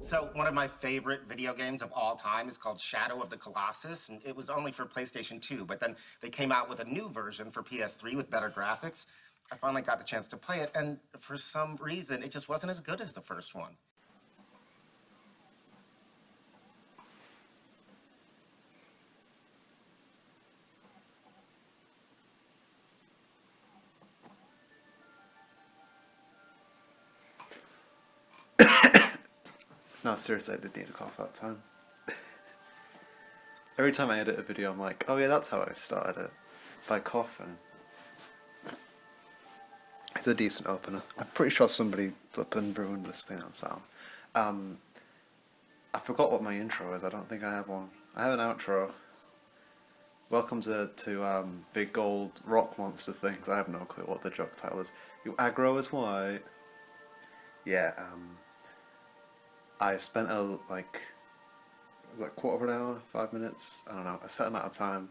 So one of my favorite video games of all time is called Shadow of the Colossus, and it was only for PlayStation 2, but then they came out with a new version for PS3 with better graphics. I finally got the chance to play it, and for some reason, it just wasn't as good as the first one. No, seriously, I did need a cough that time. Every time I edit a video, I'm like, oh yeah, that's how I started it. By coughing. It's a decent opener. I'm pretty sure somebody flippin' ruined this thing on sound. I forgot what my intro is. I don't think I have one. I have an outro. Welcome to big gold rock monster things. I have no clue what the joke title is. You aggro as white. Yeah, I spent was that quarter of an hour, 5 minutes? I don't know, a set amount of time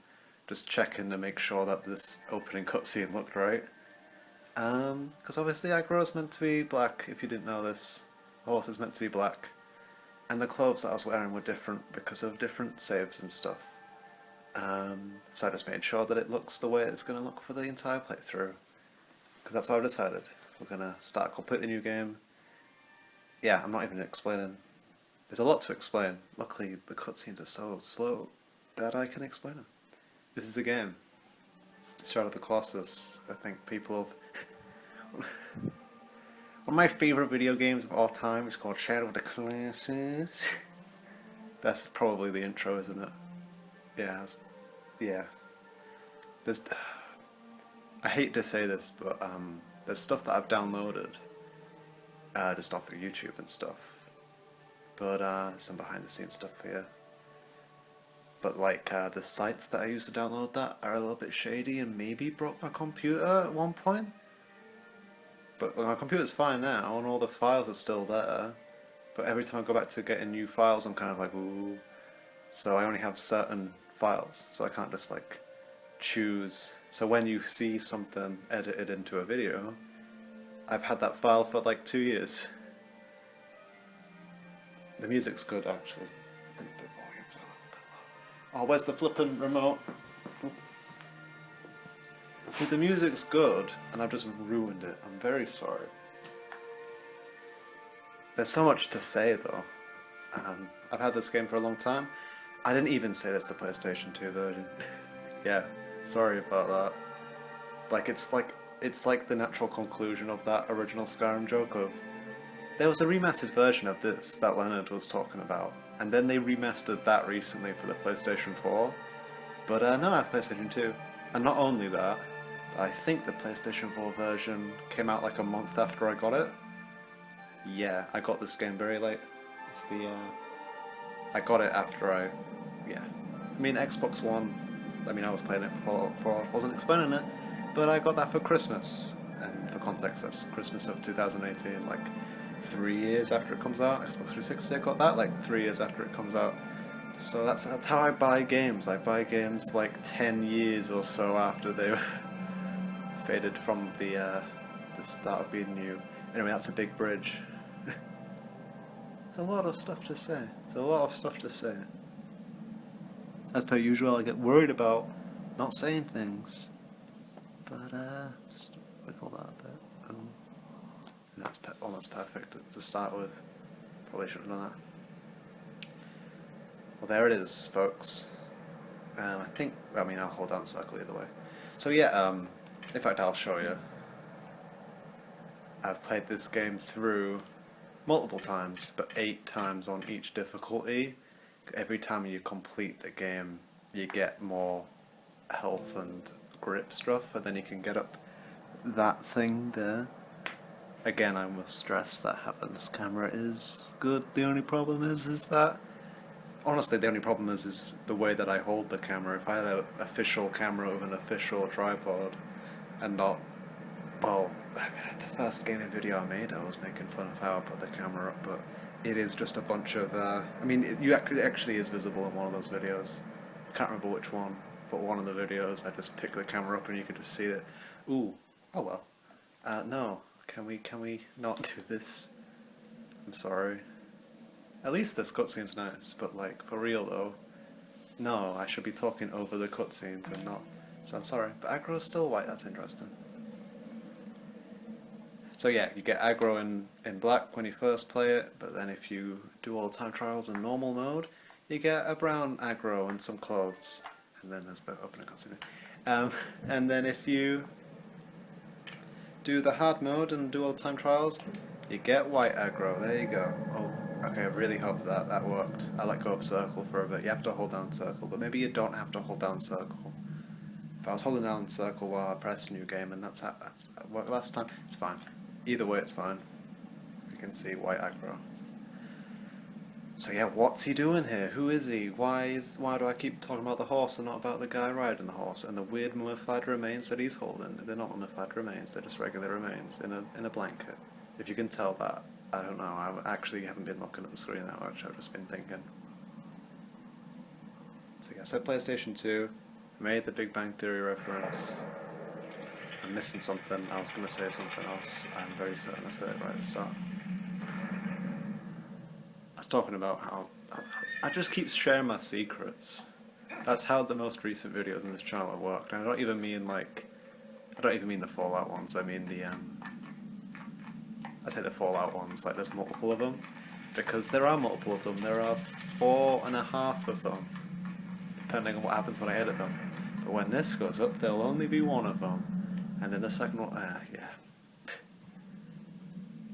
just checking to make sure that this opening cutscene looked right. Because obviously aggro is meant to be black, if you didn't know this. The horse is meant to be black. And the clothes that I was wearing were different because of different saves and stuff. So I just made sure that it looks the way it's going to look for the entire playthrough. Because that's what I've decided. We're going to start a completely new game. Yeah, I'm not even explaining. There's a lot to explain. Luckily, the cutscenes are so slow that I can explain them. This is a game. Shadow of the Colossus. I think people have... One of my favourite video games of all time is called Shadow of the Colossus. That's probably the intro, isn't it? Yeah. Yeah. There's... I hate to say this, but there's stuff that I've downloaded just off of YouTube and stuff. But some behind the scenes stuff here. But the sites that I used to download that are a little bit shady and maybe broke my computer at one point. But my computer's fine now and all the files are still there. But every time I go back to getting new files, I'm kind of like, ooh. So I only have certain files, so I can't just choose. So when you see something edited into a video, I've had that file for 2 years. The music's good, actually. I think the volume's a little bit low. Oh, where's the flippin' remote? The music's good, and I've just ruined it. I'm very sorry. There's so much to say, though. I've had this game for a long time. I didn't even say that's the PlayStation 2 version. Yeah, sorry about that. It's like the natural conclusion of that original Skyrim joke of... There was a remastered version of this that Leonard was talking about, and then they remastered that recently for the PlayStation 4. But no, I have PlayStation 2. And not only that, but I think the PlayStation 4 version came out a month after I got it. Yeah, I got this game very late. It's I got it after yeah. I mean, Xbox One, I was playing it before I wasn't explaining it, but I got that for Christmas. And for context, that's Christmas of 2018, 3 years after it comes out. Xbox 360, I got that 3 years after it comes out. So that's how I buy games. I buy games 10 years or so after they've faded from the start of being new. Anyway, that's a big bridge. There's a lot of stuff to say. As per usual, I get worried about not saying things. But just wiggle that a bit. And that's almost perfect to start with. Probably should have done that. Well, there it is, folks. I think, I'll hold down circle either way. So yeah, in fact I'll show you. I've played this game through multiple times, but 8 times on each difficulty. Every time you complete the game, you get more health and grip stuff, and then you can get up that thing there. Again, I must stress that having this camera is good. The only problem is that... Honestly, the only problem is the way that I hold the camera. If I had an official camera with an official tripod, and not... Well, the first gaming video I made, I was making fun of how I put the camera up, but it is just a bunch of... it actually is visible in one of those videos. I can't remember which one, but one of the videos, I just pick the camera up and you can just see it. Ooh, oh well. No. Can we not do this? I'm sorry. At least this cutscene's nice, but like, for real though, no, I should be talking over the cutscenes and not. So I'm sorry, but aggro's still white, that's interesting. So yeah, you get aggro in black when you first play it, but then if you do all the time trials in normal mode, you get a brown aggro and some clothes. And then there's the opening cutscene. And then if you do the hard mode and do all the time trials, you get white aggro. There you go. Oh, okay, I really hope that worked. I let go of circle for a bit. You have to hold down circle, but maybe you don't have to hold down circle. If I was holding down circle while I pressed new game and that's worked last time, it's fine. Either way, it's fine. You can see white aggro. So yeah, what's he doing here? Who is he? Why do I keep talking about the horse and not about the guy riding the horse and the weird mummified remains that he's holding? They're not mummified remains, they're just regular remains in a blanket. If you can tell that, I don't know, I actually haven't been looking at the screen that much, I've just been thinking. So yeah, I said PlayStation 2, made the Big Bang Theory reference. I'm missing something, I was going to say something else, I'm very certain I said it right at the start. I was talking about how I just keep sharing my secrets. That's how the most recent videos on this channel have worked. And I don't even mean the Fallout ones. I mean I say the Fallout ones. Like there's multiple of them, because there are multiple of them. There are 4.5 of them, depending on what happens when I edit them. But when this goes up, there'll only be one of them, and then the second one.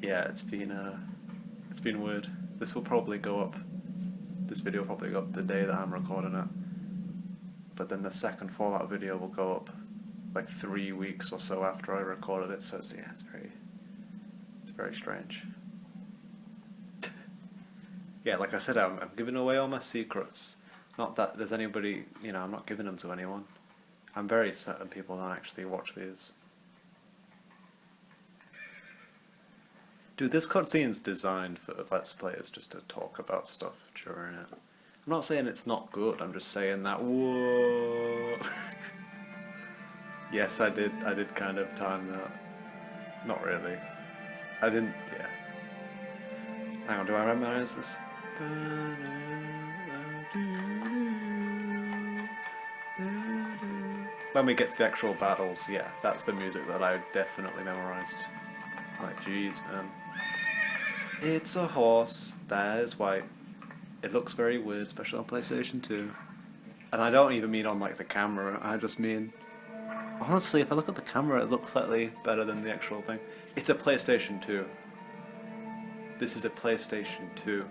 Yeah, it's been weird. This will probably go up. This video will probably go up the day that I'm recording it. But then the second Fallout video will go up like 3 weeks or so after I recorded it. So it's very strange. Yeah, like I said, I'm giving away all my secrets. Not that there's anybody, I'm not giving them to anyone. I'm very certain people don't actually watch these. Dude, this cutscene's designed for Let's Players just to talk about stuff during it. I'm not saying it's not good, I'm just saying that, whoa. Yes, I did kind of time that. Not really. I didn't, yeah. Hang on, do I memorize this? When we get to the actual battles, yeah, that's the music that I definitely memorized. Like, jeez, man. It's a horse that is white. It looks very weird, especially on PlayStation 2. And I don't even mean on like the camera, I just mean... Honestly, if I look at the camera, it looks slightly better than the actual thing. It's a PlayStation 2. This is a PlayStation 2.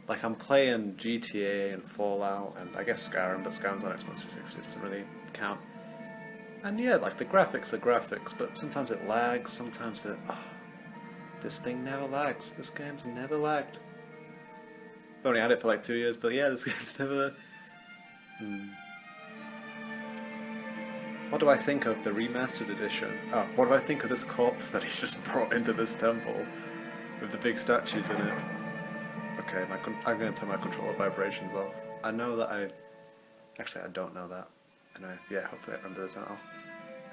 Like, I'm playing GTA and Fallout, and I guess Skyrim, but Skyrim's on Xbox 360, it doesn't really count. And yeah, like, the graphics are graphics, but sometimes it lags, sometimes it... this thing never lags. This game's never lagged. I've only had it for like 2 years, but yeah, this game's never... What do I think of the remastered edition? Oh, what do I think of this corpse that he's just brought into this temple with the big statues in it? Okay, I'm going to turn my controller vibrations off. I know that Actually, I don't know that. Anyway, yeah, hopefully I remember that off.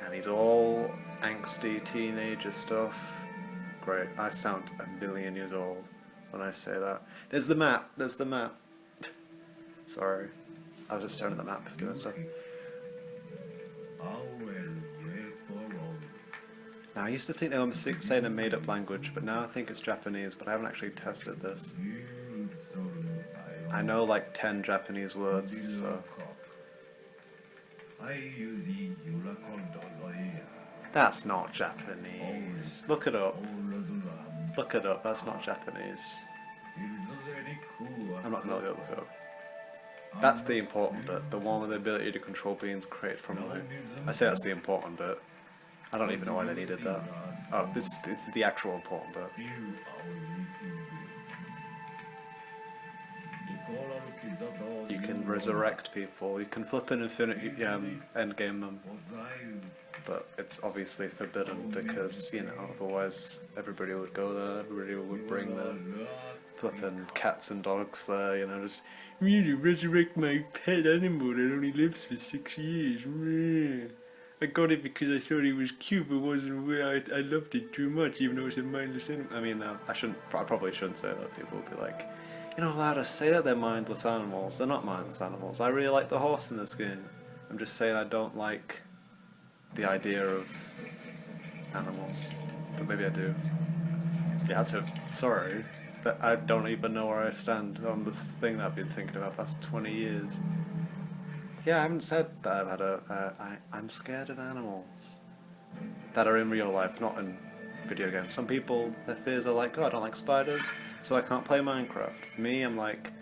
And he's all angsty teenager stuff. Great, I sound 1,000,000 years old when I say that. There's the map, Sorry, I was just staring at the map doing stuff. Now, I used to think they were saying a made-up language, but now I think it's Japanese, but I haven't actually tested this. I know like 10 Japanese words, so... That's not Japanese. Look it up. Look it up, that's not Japanese. I'm not gonna look it up. That's the important bit, the one with the ability to control beings created from light. I say that's the important bit. I don't even know why they needed that. Oh, this is the actual important bit. You can resurrect people, you can flip an infinity endgame them. But it's obviously forbidden because, otherwise everybody would go there, everybody would bring their flipping cats and dogs there, just really resurrect my pet animal that only lives for 6 years. I got it because I thought it was cute, but wasn't where I loved it too much, even though it's a mindless animal. I mean, I probably shouldn't say that. People will be like, you're not allowed to say that they're mindless animals. They're not mindless animals. I really like the horse in this game. I'm just saying I don't like the idea of animals, but maybe I do. Yeah, so sorry, but I don't even know where I stand on this thing that I've been thinking about the past 20 years. Yeah, I haven't said that I've had I'm scared of animals that are in real life, not in video games. Some people, their fears are like, oh, I don't like spiders, so I can't play Minecraft. For me, I'm like,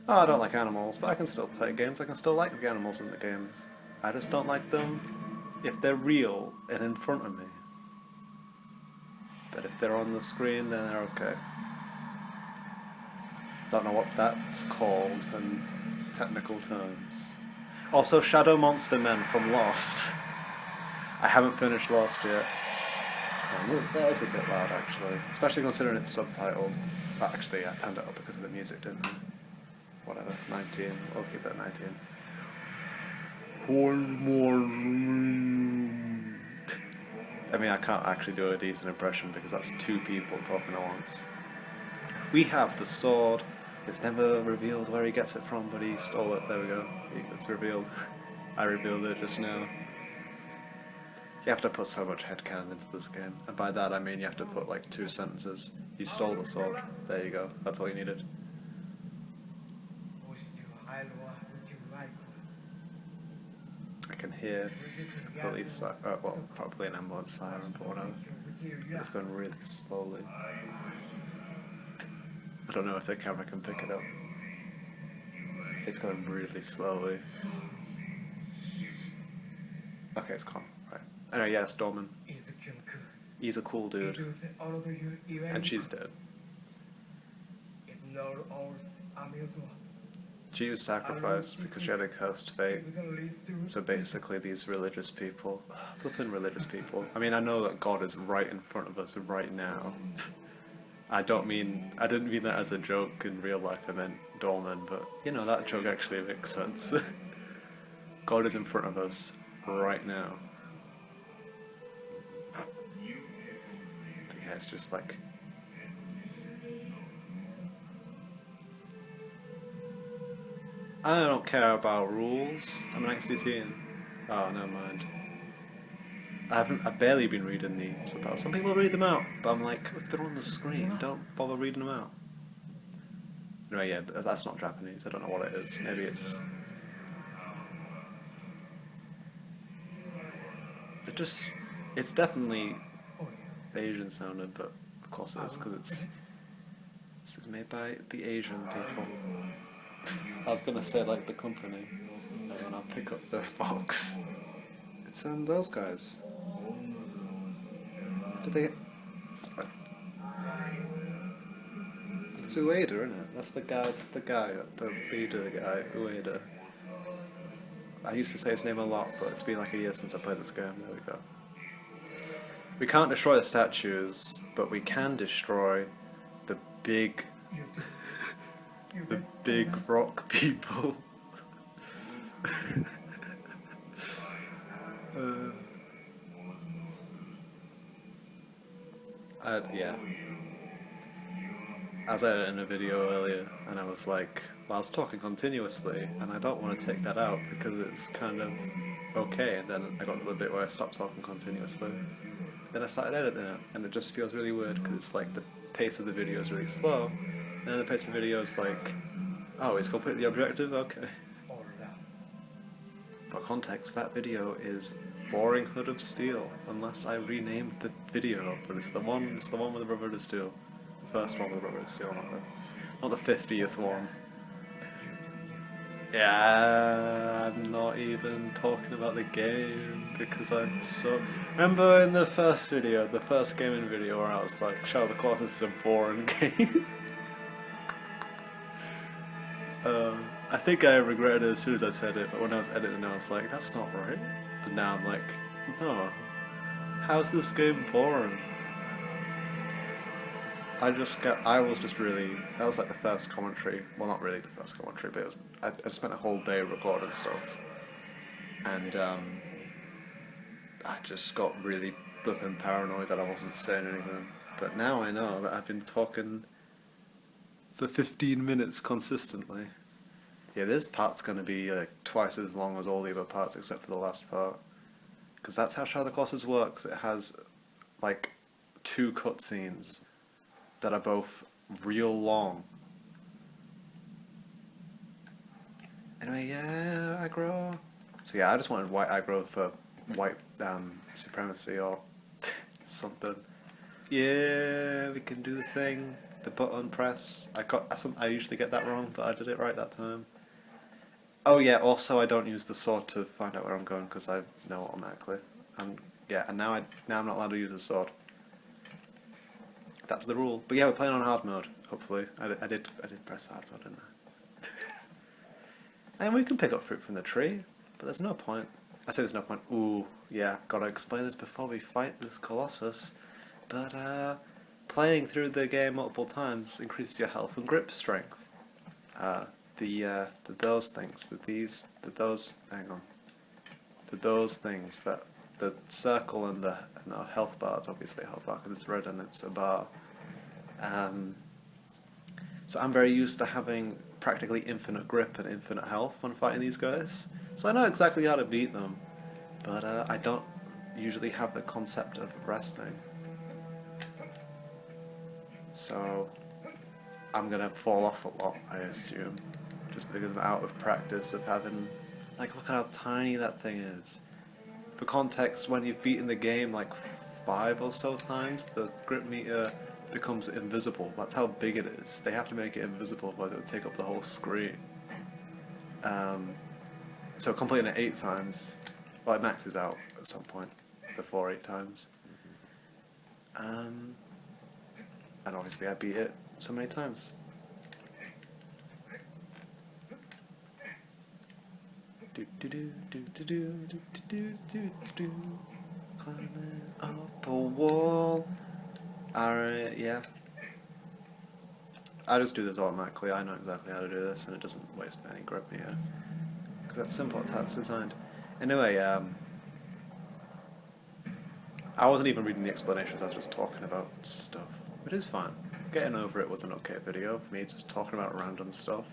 oh, I don't like animals, but I can still play games. I can still like the animals in the games. I just don't like them if they're real and in front of me. But if they're on the screen, then they're okay. Don't know what that's called in technical terms. Also, Shadow Monster Men from Lost. I haven't finished Lost yet. That is a bit loud, actually. Especially considering it's subtitled. But actually, I turned it up because of the music, didn't I? Whatever, 19. We'll keep it at 19. One more. I mean, I can't actually do a decent impression because that's two people talking at once. We have the sword. It's never revealed where he gets it from, but he stole it. There we go. It's revealed. I revealed it just now. You have to put so much headcanon into this game. And by that I mean you have to put like 2 sentences. You stole the sword. There you go. That's all you needed. I can hear a police, well, probably an ambulance siren, but whatever. It's going really slowly. I don't know if the camera can pick it up. It's going really slowly. Okay, it's calm. Right. Anyway, yeah, Stormin. He's a cool dude. And she's dead. She was sacrificed because she had a cursed fate. So basically these religious people, flipping religious people. I mean, I know that God is right in front of us right now. I didn't mean that as a joke in real life, I meant Dolmen, but you know, that joke actually makes sense. God is in front of us right now. But yeah, it's just like... I don't care about rules. I'm an XDC. Oh, never mind. I've barely been reading the subtitles. Some people read them out, but I'm like, if they're on the screen, don't bother reading them out. Anyway, yeah, that's not Japanese. I don't know what it is. Maybe it's... It's definitely Asian sounded, but of course it is, because it's made by the Asian people. I was gonna say like the company, and then I'll pick up the box. It's those guys. Did they? It's Ueda, isn't it? That's the guy. That's the leader. The guy Ueda. I used to say his name a lot, but it's been like a year since I played this game. There we go. We can't destroy the statues, but we can destroy the big rock people. Yeah. I was editing a video earlier, and I was like, well, I was talking continuously, and I don't want to take that out because it's kind of okay, and then I got to the bit where I stopped talking continuously. Then I started editing it, and it just feels really weird because it's like the pace of the video is really slow, and then the pace of the video is like, oh, it's completely objective? Okay. For context, that video is Boring Hood of Steel, unless I renamed the video, but it's the one with the Brotherhood of Steel. The first one with the Brotherhood of Steel, not the 50th one. Yeah, I'm not even talking about the game because I'm so... Remember in the first video, the first gaming video where I was like, Shadow of the Colossus is a boring game? I think I regretted it as soon as I said it, but when I was editing I was like, that's not right. And now I'm like, no, how's this game boring? that was like the first commentary, well not really the first commentary, but I spent a whole day recording stuff. And I just got really flippin' paranoid that I wasn't saying anything. But now I know that I've been talking for 15 minutes consistently. Yeah, this part's going to be like twice as long as all the other parts except for the last part. Because that's how Shadow of the Colossus works. It has like 2 cutscenes that are both real long. Anyway, yeah, aggro. So yeah, I just wanted white aggro for white supremacy or something. Yeah, we can do the thing. The button press. I usually get that wrong, but I did it right that time. Oh yeah, also I don't use the sword to find out where I'm going because I know automatically. And yeah, and now I'm not allowed to use the sword. That's the rule. But yeah, we're playing on hard mode. Hopefully, I did press hard mode, didn't I? And we can pick up fruit from the tree, but there's no point. I say there's no point. Ooh, yeah, gotta explain this before we fight this Colossus. But playing through the game multiple times increases your health and grip strength. Those things, those things, that the circle and the health bar, it's obviously a health bar because it's red and it's a bar. So I'm very used to having practically infinite grip and infinite health when fighting these guys. So I know exactly how to beat them, but I don't usually have the concept of resting. So I'm gonna fall off a lot, I assume, just because I'm out of practice of having, like, look at how tiny that thing is. For context, when you've beaten the game like 5 or so times, the grip meter becomes invisible. That's how big it is. They have to make it invisible, but it would take up the whole screen. So completing it 8 times, well, it maxes out at some point before 8 times. And obviously I beat it so many times. Climbing up a wall. Alright, yeah. I just do this automatically. I know exactly how to do this, and it doesn't waste any grip meter. Because that's simple, it's how it's designed. Anyway, I wasn't even reading the explanations, I was just talking about stuff. It is fun. Getting over it was an okay video of me just talking about random stuff.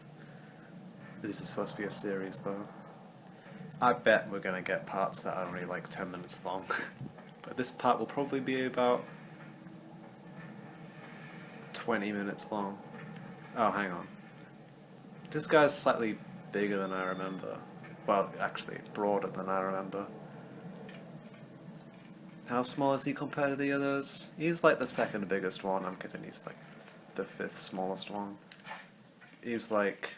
This is supposed to be a series though. I bet we're gonna get parts that are only like 10 minutes long. But this part will probably be about 20 minutes long. Oh, hang on. This guy's slightly bigger than I remember. Well, actually, broader than I remember. How small is he compared to the others? He's like the 2nd biggest one. I'm kidding, he's like the 5th smallest one. He's like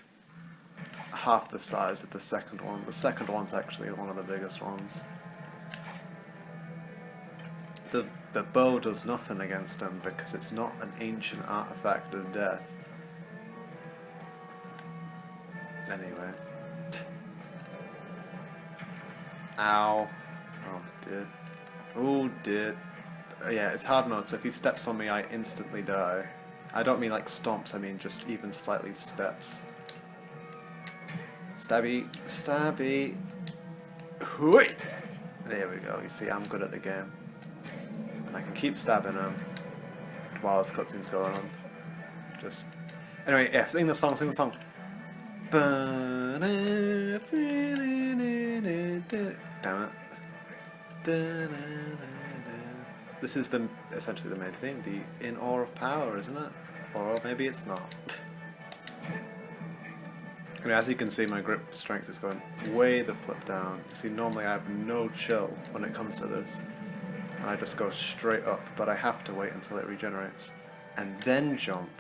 half the size of the 2nd one. The 2nd one's actually one of the biggest ones. The bow does nothing against him because it's not an ancient artifact of death. Anyway. Ow. Oh, dear. Oh, dear. Yeah, it's hard mode, so if he steps on me, I instantly die. I don't mean like stomps, I mean just even slightly steps. Stabby. Stabby. Hooey! There we go, you see, I'm good at the game. And I can keep stabbing him while this cutscene's going on. Just... Anyway, yeah, sing the song, sing the song. Damn it. This is essentially the main theme, the In Awe of Power, isn't it? Or maybe it's not. I mean, as you can see, my grip strength is going way the flip down. You see, normally I have no chill when it comes to this. And I just go straight up, but I have to wait until it regenerates. And then jump.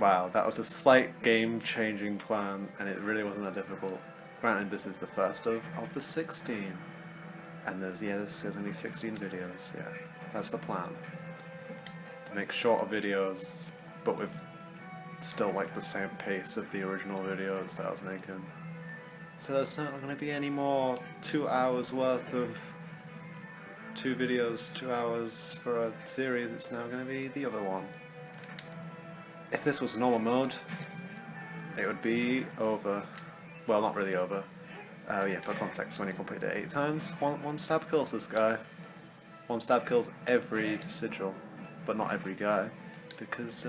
Wow, that was a slight game-changing plan, and it really wasn't that difficult. Granted, this is the first of the 16. And there's only 16 videos, yeah. That's the plan. To make shorter videos, but with still like the same pace of the original videos that I was making. So there's not going to be any more 2 hours worth of 2 videos, 2 hours for a series. It's now going to be the other one. If this was normal mode, it would be over. Well, not really over. Oh yeah, for context, when you complete it 8 times, one stab kills this guy. One stab kills every sigil, but not every guy, because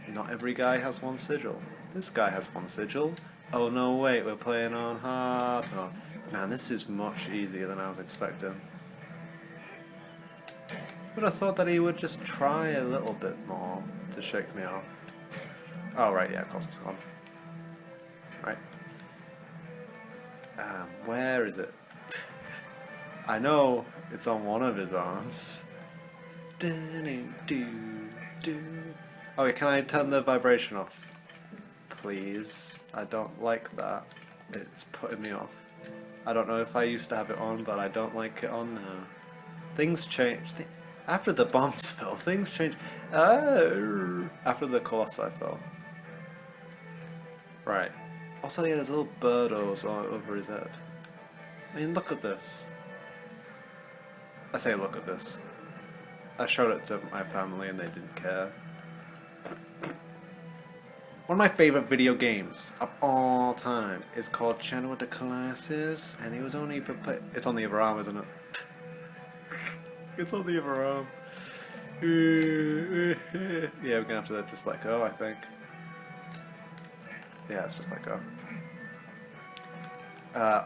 not every guy has one sigil. This guy has one sigil. Oh no, wait, we're playing on hard. Oh, man, this is much easier than I was expecting. Would have thought that he would just try a little bit more to shake me off. Oh right, yeah, of course it's on. Right. Where is it? I know it's on one of his arms. Okay, can I turn the vibration off? Please. I don't like that. It's putting me off. I don't know if I used to have it on, but I don't like it on now. Things change. After the bombs fell, things changed. After the Colossi fell. Right. Also, yeah, there's little birdos all over his head. I mean, look at this. I say look at this. I showed it to my family and they didn't care. One of my favourite video games of all time is called Shadow of the Colossus, and it was only for it's on the other arm, isn't it? It's on the other arm. Yeah, we're gonna have to just let go, I think. Yeah, let's just let go.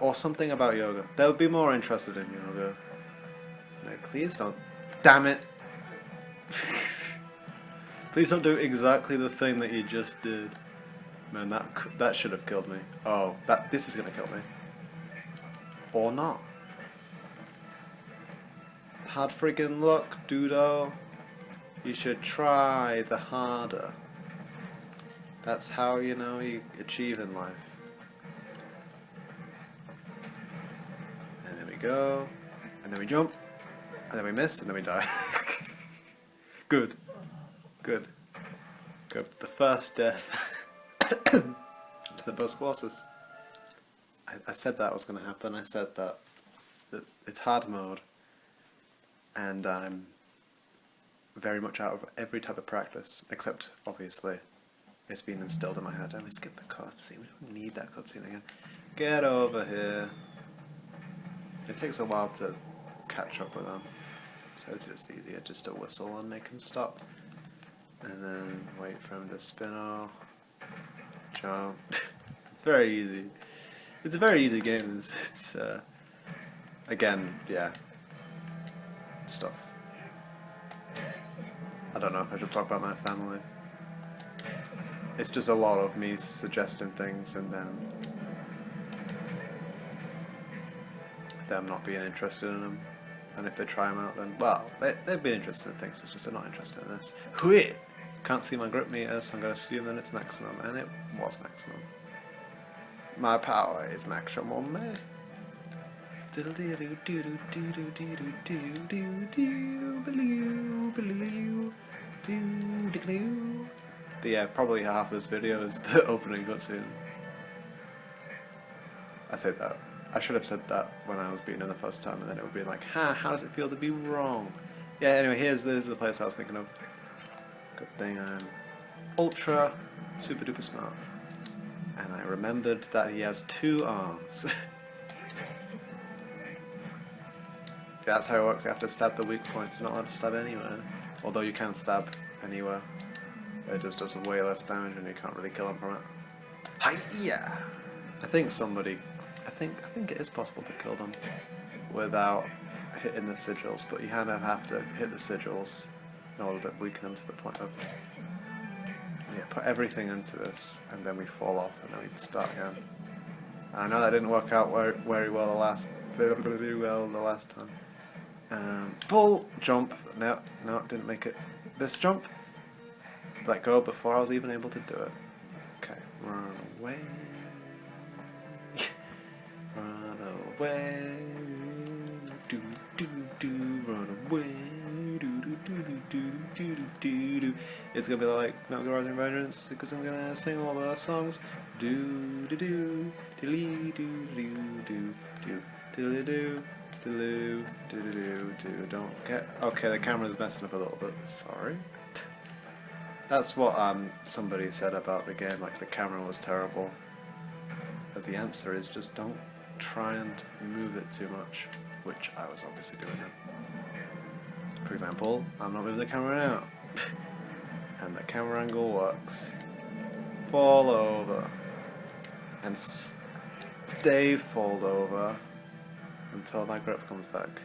Or something about yoga. They would be more interested in yoga. No, please don't. Damn it! Please don't do exactly the thing that you just did. Man, that should have killed me. Oh, this is gonna kill me. Or not. Hard freaking luck, dudo. You should try the harder. That's how, you know, you achieve in life. And then we go, and then we jump, and then we miss, and then we die. Good. Good. Good. The first death. The first Colossus. I said that was going to happen. I said that it's hard mode, and I'm very much out of every type of practice, except, obviously, it's been instilled in my head. And we skip the cutscene. We don't need that cutscene again. Get over here. It takes a while to catch up with them, so it's just easier just to whistle and make him stop. And then wait for him to spin off. Jump. It's very easy. It's a very easy game. It's again, yeah. Stuff. I don't know if I should talk about my family. It's just a lot of me suggesting things and then them not being interested in them. And if they try them out, then, well, they've been interested in things, it's just they're not interested in this. Hui! Can't see my grip meter, so I'm going to assume that it's maximum, and it was maximum. My power is maximum. But yeah, probably half of this video is the opening cutscene. I said that. I should have said that when I was beating it the first time, and then it would be like, ha, how does it feel to be wrong? Yeah, anyway, here's the place I was thinking of. Good thing I'm ultra super duper smart. And I remembered that he has 2 arms. That's how it works. You have to stab the weak points. You're not allowed to stab anywhere. Although you can stab anywhere. It just does way less damage and you can't really kill him from it. Hi-ya! I think it is possible to kill them without hitting the sigils, but you kind of have to hit the sigils in order to weaken them to the point of, yeah, put everything into this and then we fall off and then we start again. I know that didn't work out very well the last time. Full jump. No, it didn't make it. This jump. Let go before I was even able to do it. Okay, run away. Run away. Do do do. Run away. Do do do do do do do. It's gonna be like Metal Gear Rising: Vengeance because I'm gonna sing all the songs. Do do do. Diddly do do do do. Diddly do. Do do do do. Don't get. Okay, the camera's messing up a little bit. Sorry. That's what somebody said about the game. Like the camera was terrible. But the answer is just don't try and move it too much, which I was obviously doing then. For example, I'm not moving the camera now, and the camera angle works. Fall over, and stay fold over until my grip comes back.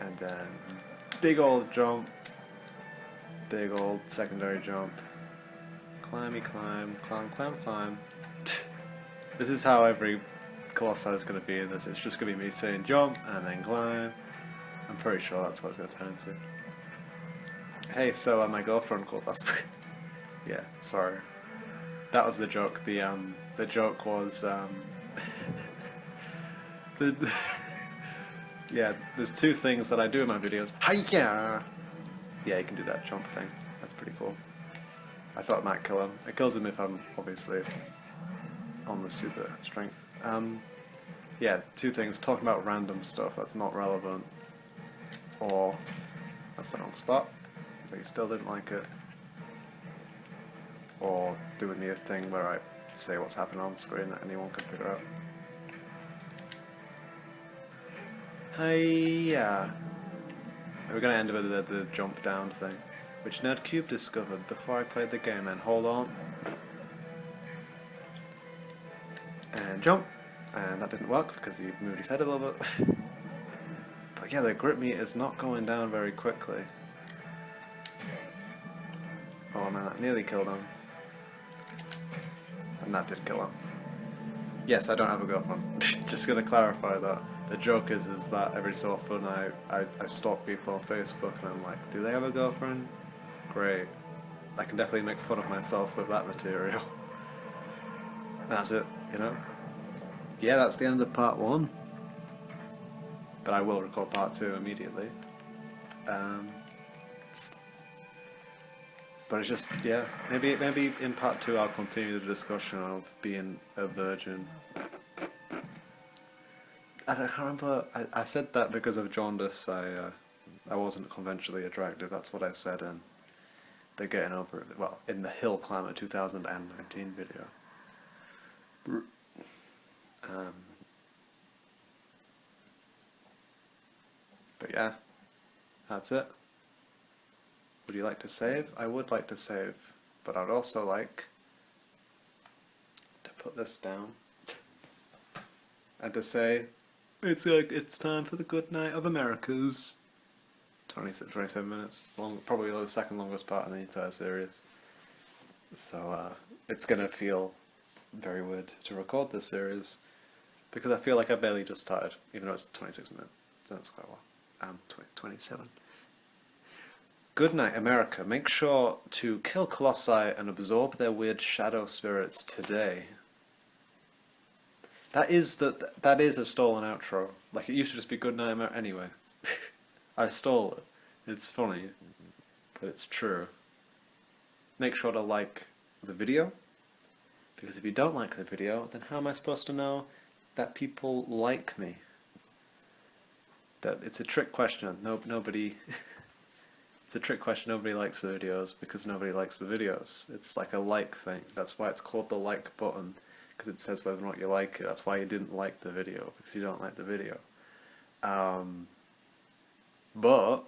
And then big old jump, big old secondary jump, climby climb, climb, climb, climb. This is how every Colossi is going to be in this. It's just going to be me saying jump and then climb. I'm pretty sure that's what it's going to turn into. Hey, so my girlfriend called last week. Yeah, sorry. That was the joke. The joke was yeah. There's two things that I do in my videos. Hiya! Yeah, you can do that jump thing. That's pretty cool. I thought it might kill him. It kills him if I'm obviously on the super strength. Yeah, two things. Talking about random stuff that's not relevant, or that's the wrong spot, but you still didn't like it, or doing the thing where I say what's happening on screen that anyone can figure out. Hiya! We're gonna end with the jump down thing, which Nerdcube discovered before I played the game, and hold on. And jump! And that didn't work because he moved his head a little bit. But yeah, the grip meter is not going down very quickly. Oh man, that nearly killed him. And that did kill him. Yes, I don't have a girlfriend. Just gonna clarify that. The joke is that every so often I stalk people on Facebook and I'm like, do they have a girlfriend? Great. I can definitely make fun of myself with that material. That's it, you know? Yeah, that's the end of part 1. But I will record part 2 immediately. But it's just, yeah, maybe in part 2 I'll continue the discussion of being a virgin. I can't remember, I said that because of jaundice. I wasn't conventionally attractive, that's what I said in the Getting Over It, well, in the Hill Climber 2019 video. But yeah, that's it. Would you like to save? I would like to save, but I'd also like to put this down and to say it's time for the good night of Americas. 27 minutes long, probably the second longest part in the entire series. So it's gonna feel very weird to record this series because I feel like I barely just started, even though it's 26 minutes. So that's quite a while. 27. Good night, America. Make sure to kill Colossi and absorb their weird shadow spirits today. That is a stolen outro. Like, it used to just be good night, America. Anyway, I stole it. It's funny, but it's true. Make sure to like the video, because if you don't like the video, then how am I supposed to know that people like me? That it's a trick question. Nobody. It's a trick question. Nobody likes the videos because nobody likes the videos. It's like a like thing. That's why it's called the like button, because it says whether or not you like it. That's why you didn't like the video, because you don't like the video. But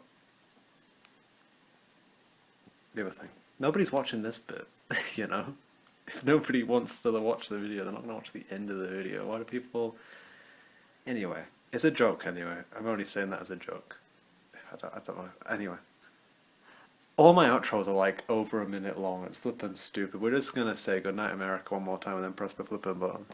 the other thing, nobody's watching this bit. You know, if nobody wants to watch the video, they're not going to watch the end of the video. Why do people? Anyway, it's a joke. Anyway, I'm only saying that as a joke. I don't know. Anyway. All my outros are like over a minute long. It's flippin' stupid. We're just gonna say goodnight America one more time and then press the flippin' button.